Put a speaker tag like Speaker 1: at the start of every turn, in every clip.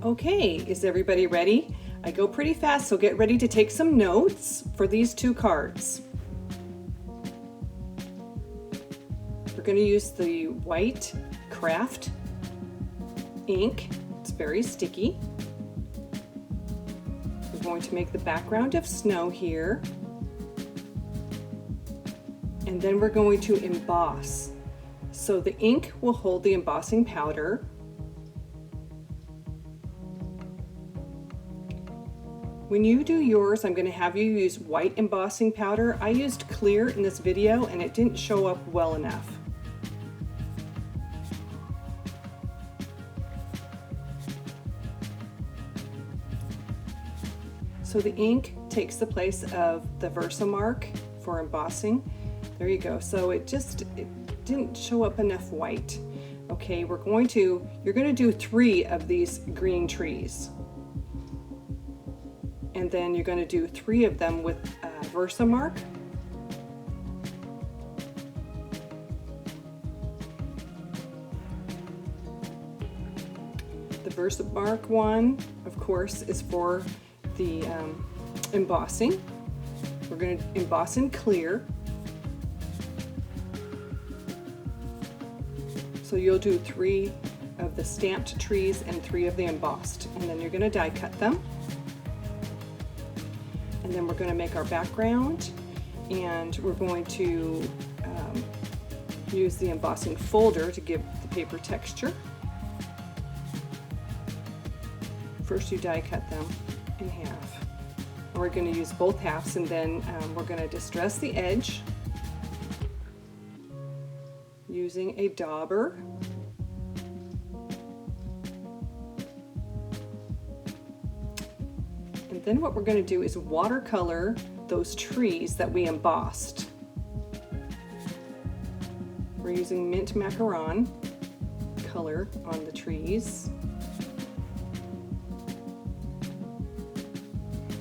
Speaker 1: Okay, is everybody ready? I go pretty fast, so get ready to take some notes for these two cards. We're going to use the white craft ink. It's very sticky. We're going to make the background of snow here. And then we're going to emboss. So the ink will hold the embossing powder. When you do yours, I'm going to have you use white embossing powder. I used clear in this video and it didn't show up well enough. So the ink takes the place of the Versamark for embossing. There you go. So it didn't show up enough white. Okay, you're going to do 3 of these green trees. And then you're going to do 3 of them with Versamark. The Versamark one, of course, is for the embossing. We're going to emboss in clear. So you'll do 3 of the stamped trees and 3 of the embossed, and then you're going to die cut them. And then we're going to make our background, and we're going to use the embossing folder to give the paper texture. First you die cut them in half. And we're going to use both halves, and then we're going to distress the edge using a dauber. And then what we're going to do is watercolor those trees that we embossed. We're using mint macaron color on the trees.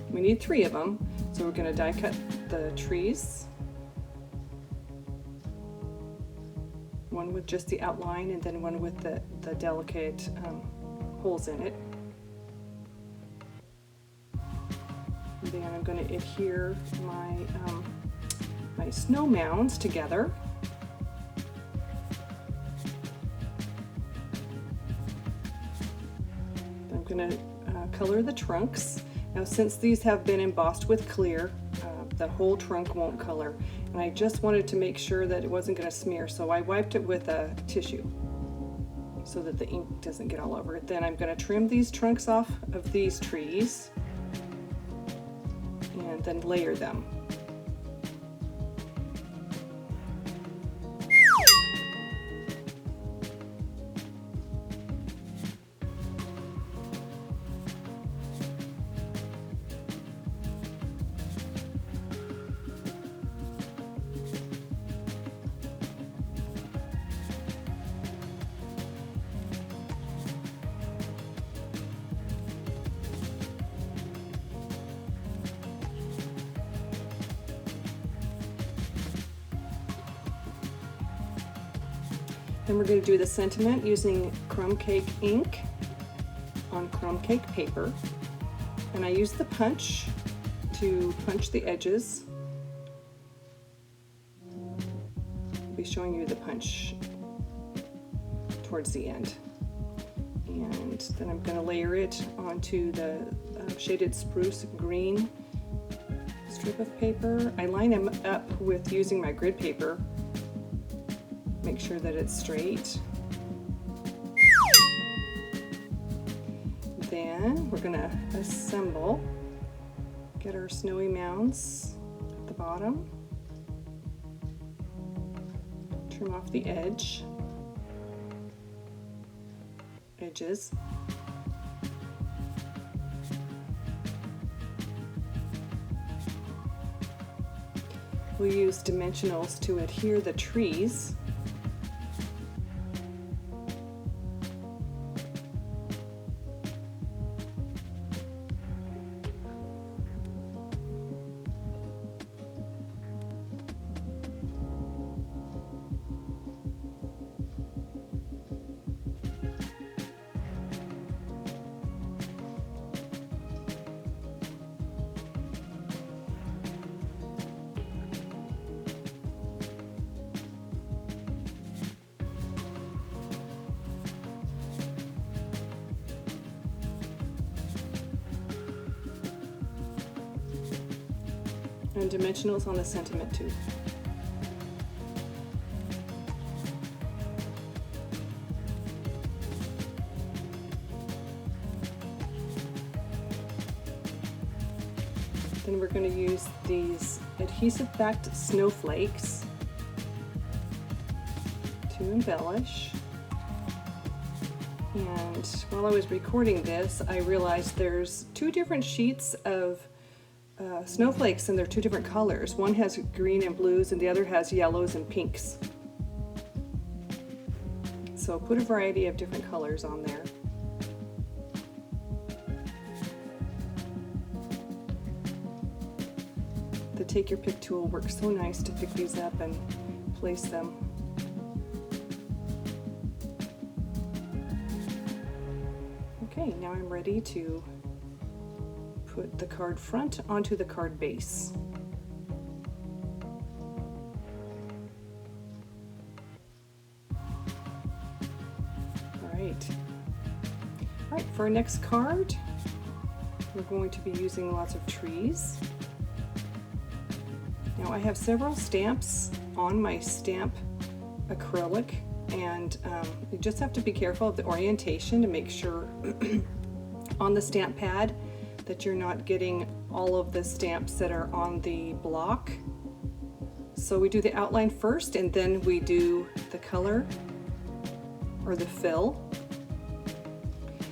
Speaker 1: We need 3 of them, so we're going to die cut the trees. One with just the outline and then one with the delicate holes in it. And then I'm going to adhere my snow mounds together. I'm going to color the trunks. Now, since these have been embossed with clear, the whole trunk won't color. And I just wanted to make sure that it wasn't going to smear, so I wiped it with a tissue so that the ink doesn't get all over it. Then I'm going to trim these trunks off of these trees and then layer them. Then we're going to do the sentiment using crumb cake ink on crumb cake paper. And I use the punch to punch the edges. I'll be showing you the punch towards the end. And then I'm going to layer it onto the shaded spruce green strip of paper. I line them up with using my grid paper. Make sure that it's straight. Then we're going to assemble, get our snowy mounds at the bottom, trim off the edges. We'll use dimensionals to adhere the trees. and dimensionals on the sentiment too. Then we're going to use these adhesive-backed snowflakes to embellish. And while I was recording this, I realized there's two different sheets of snowflakes and they're two different colors. One has green and blues and the other has yellows and pinks. So put a variety of different colors on there. The Take Your Pick tool works so nice to pick these up and place them. Okay, now I'm ready to put the card front onto the card base. All right, for our next card, we're going to be using lots of trees. Now I have several stamps on my stamp acrylic, and you just have to be careful of the orientation to make sure on the stamp pad that you're not getting all of the stamps that are on the block. So we do the outline first and then we do the color or the fill.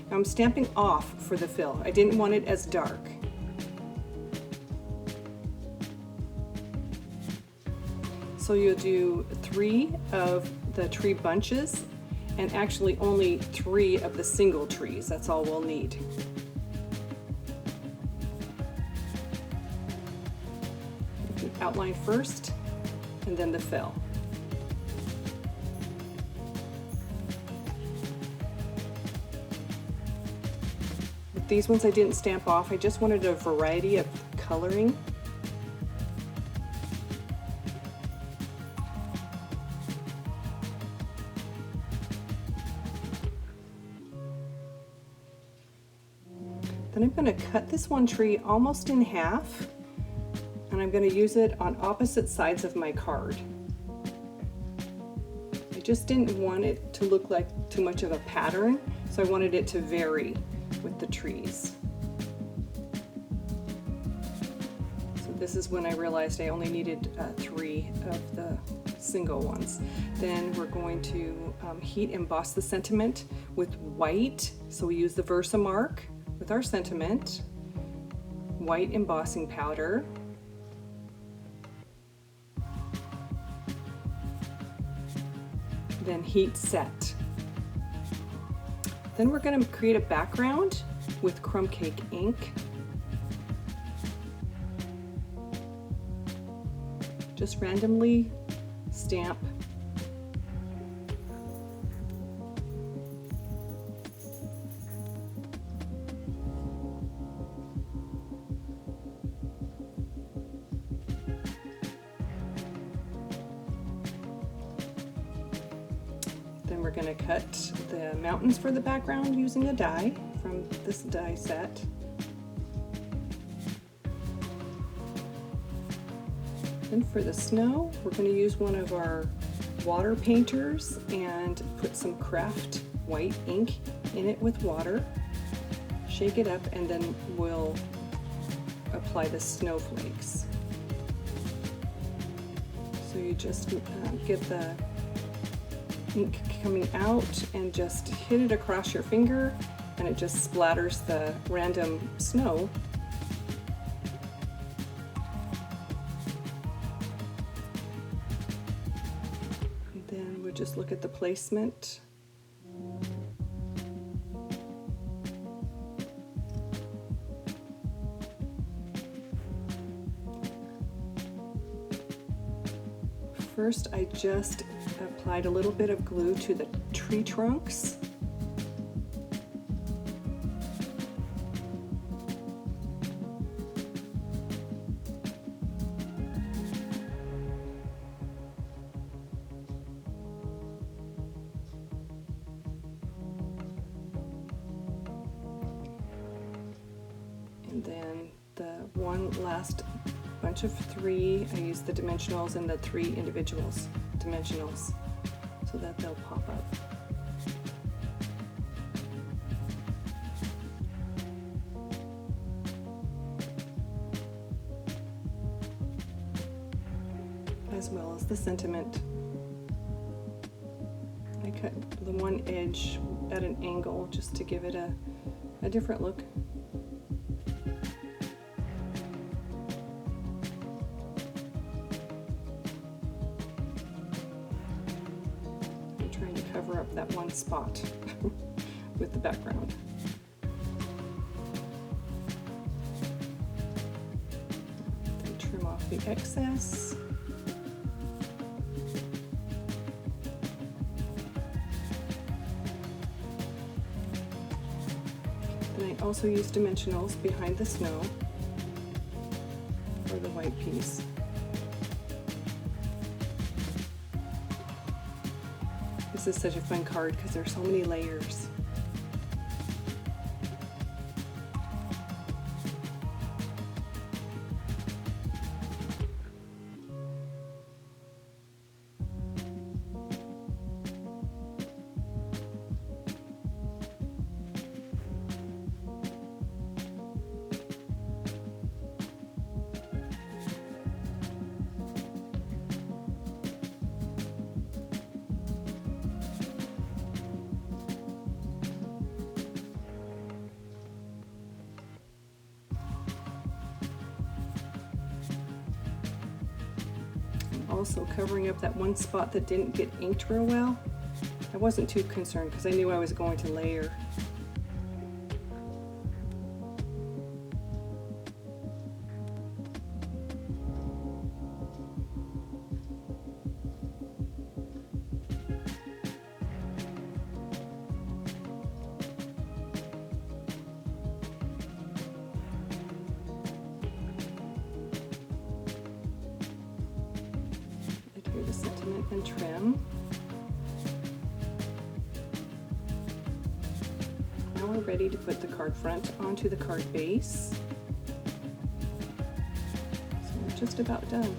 Speaker 1: Now I'm stamping off for the fill. I didn't want it as dark. So you'll do 3 of the tree bunches and actually only 3 of the single trees. That's all we'll need. Outline first and then the fill. With these ones I didn't stamp off. I just wanted a variety of coloring. Then I'm going to cut this one tree almost in half, and I'm going to use it on opposite sides of my card. I just didn't want it to look like too much of a pattern, so I wanted it to vary with the trees. So this is when I realized I only needed 3 of the single ones. Then we're going to heat emboss the sentiment with white, so we use the Versamark with our sentiment, white embossing powder, then heat set. Then we're going to create a background with crumb cake ink. Just randomly stamp Then we're going to cut the mountains for the background using a die from this die set. Then for the snow, we're going to use one of our water painters and put some craft white ink in it with water, shake it up, and then we'll apply the snowflakes. So you just get the ink coming out and just hit it across your finger and it just splatters the random snow. And then we'll just look at the placement. First, I just applied a little bit of glue to the tree trunks. And then the one last bunch of 3. I use the dimensionals and the 3 individuals dimensionals so that they'll pop up. As well as the sentiment. I cut the one edge at an angle just to give it a different look. I'm trying to cover up that one spot with the background. Then trim off the excess. And I also use dimensionals behind the snow for the white piece. This is such a fun card because there's so many layers. Also covering up that one spot that didn't get inked real well. I wasn't too concerned because I knew I was going to layer. The sentiment and trim. Now we're ready to put the card front onto the card base. So we're just about done.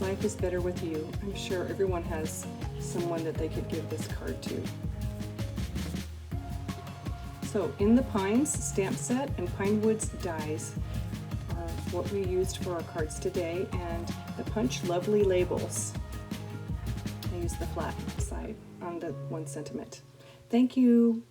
Speaker 1: Life is better with you. I'm sure everyone has someone that they could give this card to. So in the Pines stamp set and Pine Woods dies are what we used for our cards today, and the Punch Lovely labels. I used the flat side on the 1 sentiment. Thank you.